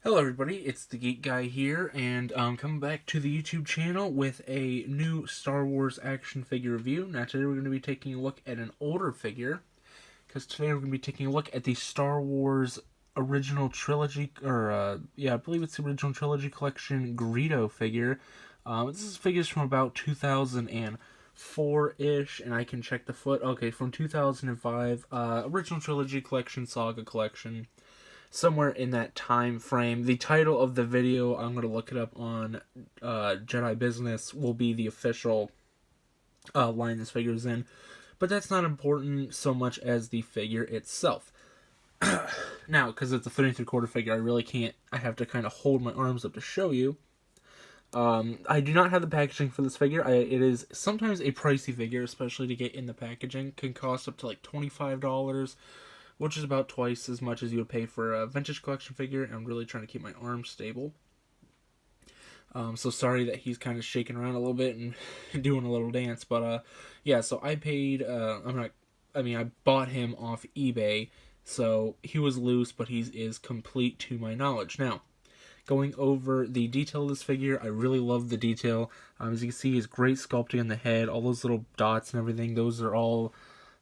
Hello everybody, it's the Geek Guy here, and I'm coming back to the YouTube channel with a new Star Wars action figure review. Now today we're going to be taking a look at an older figure, because today we're going to be taking a look at the Star Wars original trilogy, I believe it's the original trilogy collection Greedo figure. This is figures from about 2004-ish, and I can check the foot. Okay, from 2005, original trilogy collection, Saga collection. Somewhere in that time frame. The title of the video, I'm going to look it up on Jedi Business, will be the official line this figure is in. But that's not important so much as the figure itself. Now, because it's a 3 3/4 figure, I have to kind of hold my arms up to show you. I do not have the packaging for this figure. It is sometimes a pricey figure, especially to get in the packaging. Can cost up to like $25. Which is about twice as much as you would pay for a vintage collection figure. I'm really trying to keep my arms stable. So sorry that he's kind of shaking around a little bit and doing a little dance. But yeah, so I paid, I bought him off eBay. So he was loose, but he is complete to my knowledge. Now, going over the detail of this figure, I really love the detail. As you can see, his great sculpting on the head, all those little dots and everything, those are all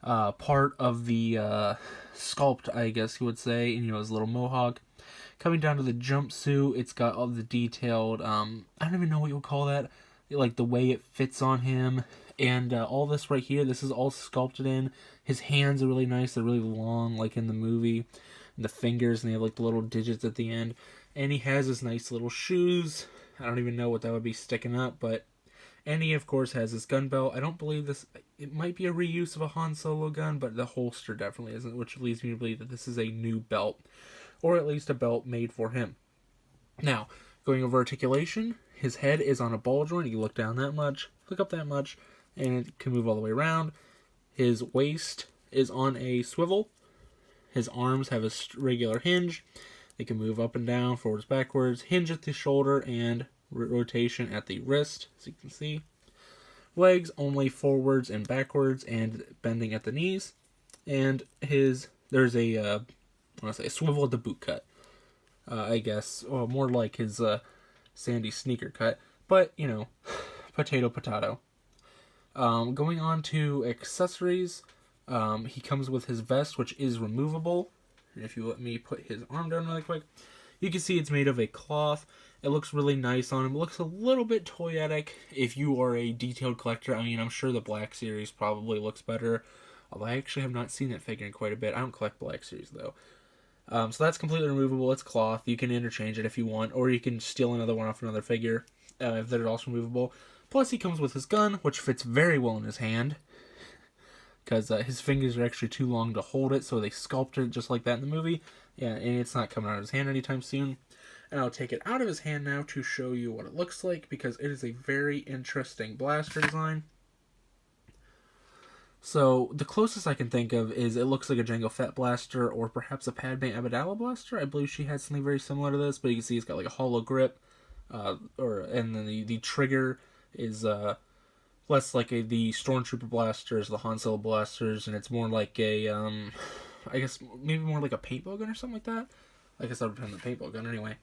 part of the sculpt, I guess you would say, and his little mohawk. Coming down to the jumpsuit, it's got all the detailed, I don't even know what you would call that, like the way it fits on him, and all this right here, this is all sculpted in. His hands are really nice, they're really long, like in the movie, and the fingers, and they have like the little digits at the end, and he has his nice little shoes. I don't even know what that would be sticking up, but and he, of course, has his gun belt. I don't believe this... It might be a reuse of a Han Solo gun, but the holster definitely isn't, which leads me to believe that this is a new belt. Or at least a belt made for him. Now, going over articulation, his head is on a ball joint. You look down that much, look up that much, and it can move all the way around. His waist is on a swivel. His arms have a regular hinge. They can move up and down, forwards, backwards, hinge at the shoulder, and rotation at the wrist, as you can see. Legs only forwards and backwards, and bending at the knees. And there's a swivel at the boot cut. I guess, or more like his sandy sneaker cut. But potato. Going on to accessories, he comes with his vest, which is removable. And if you let me put his arm down really quick, you can see it's made of a cloth. It looks really nice on him. It looks a little bit toyetic if you are a detailed collector. I mean, I'm sure the Black Series probably looks better. Although I actually have not seen that figure in quite a bit. I don't collect Black Series, though. So that's completely removable. It's cloth. You can interchange it if you want. Or you can steal another one off another figure if they're also removable. Plus, he comes with his gun, which fits very well in his hand. Because his fingers are actually too long to hold it, so they sculpted it just like that in the movie. Yeah, and it's not coming out of his hand anytime soon. And I'll take it out of his hand now to show you what it looks like, because it is a very interesting blaster design. So, the closest I can think of is it looks like a Jango Fett blaster, or perhaps a Padme Amidala blaster. I believe she had something very similar to this, but you can see it's got like a hollow grip. And then the trigger is less like the Stormtrooper blasters, the Han Solo blasters, and it's more like a, I guess, maybe more like a paintball gun or something like that. I guess that would depend on the paintball gun anyway.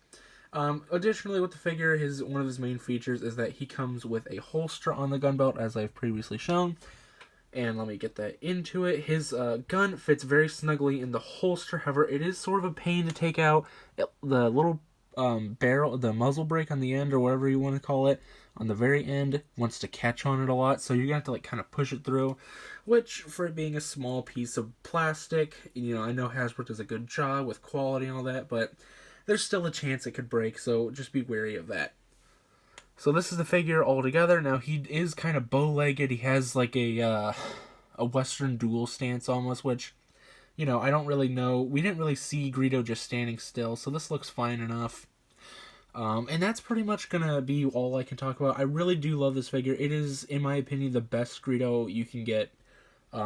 Additionally, with the figure, one of his main features is that he comes with a holster on the gun belt, as I've previously shown. And let me get that into it. His gun fits very snugly in the holster. However, it is sort of a pain to take out. The little barrel, the muzzle brake on the end, or whatever you want to call it, on the very end wants to catch on it a lot, so you're gonna have to kind of push it through, which, for it being a small piece of plastic, I know Hasbro does a good job with quality and all that, but there's still a chance it could break, so just be wary of that. So this is the figure all together. Now, he is kind of bow-legged. He has like a Western dual stance almost, which I don't really know. We didn't really see Greedo just standing still, so this looks fine enough. And that's pretty much going to be all I can talk about. I really do love this figure. It is, in my opinion, the best Greedo you can get,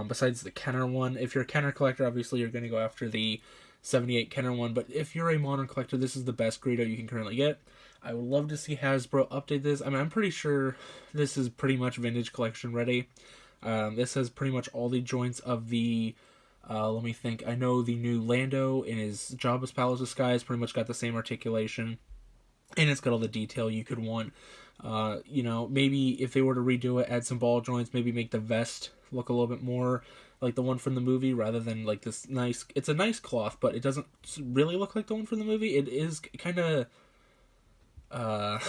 besides the Kenner one. If you're a Kenner collector, obviously you're going to go after the 78 Kenner one, but if you're a modern collector, this is the best Greedo you can currently get. I would love to see Hasbro update this. I mean, I'm pretty sure this is pretty much vintage collection ready. This has pretty much all the joints of the Let me think. I know the new Lando in his Jabba's Palace disguise pretty much got the same articulation, and it's got all the detail you could want. Maybe if they were to redo it, add some ball joints, maybe make the vest look a little bit more like the one from the movie rather than like this nice. It's a nice cloth, but it doesn't really look like the one from the movie. It is kind of uh,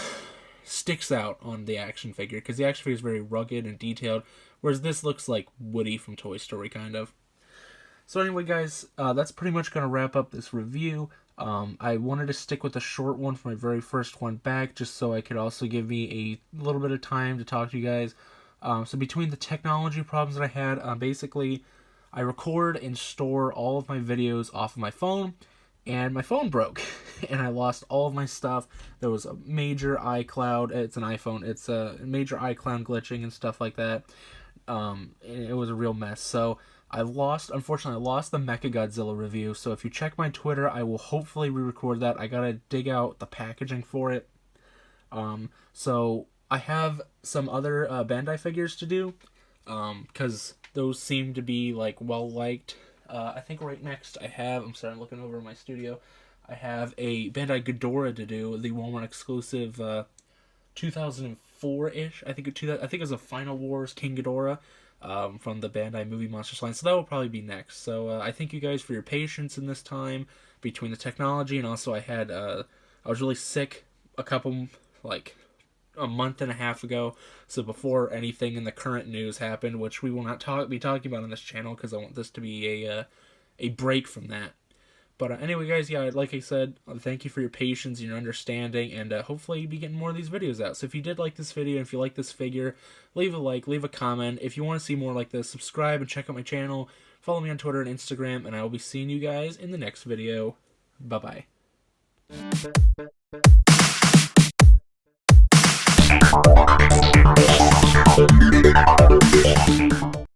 sticks out on the action figure because the action figure is very rugged and detailed, whereas this looks like Woody from Toy Story, kind of. So anyway, guys, that's pretty much going to wrap up this review. I wanted to stick with a short one for my very first one back, just so I could also give me a little bit of time to talk to you guys. So between the technology problems that I had, basically, I record and store all of my videos off of my phone, and my phone broke, and I lost all of my stuff. There was a major iCloud. It's an iPhone. It's a major iCloud glitching and stuff like that. It was a real mess. So unfortunately, I lost the Mechagodzilla review. So if you check my Twitter, I will hopefully re-record that. I gotta dig out the packaging for it. So I have some other Bandai figures to do, because those seem to be like well liked. I think right next I'm sorry, I'm looking over my studio. I have a Bandai Ghidorah to do, the Walmart exclusive 2004-ish. I think it was a Final Wars King Ghidorah, from the Bandai Movie Monsters line. So that will probably be next. So I thank you guys for your patience in this time between the technology, and also I was really sick a couple, like a month and a half ago. So before anything in the current news happened, which we will not be talking about on this channel because I want this to be a break from that. But anyway, guys, yeah, like I said, thank you for your patience and your understanding, and hopefully you'll be getting more of these videos out. So if you did like this video, and if you like this figure, leave a like, leave a comment. If you want to see more like this, subscribe and check out my channel. Follow me on Twitter and Instagram, and I will be seeing you guys in the next video. Bye-bye.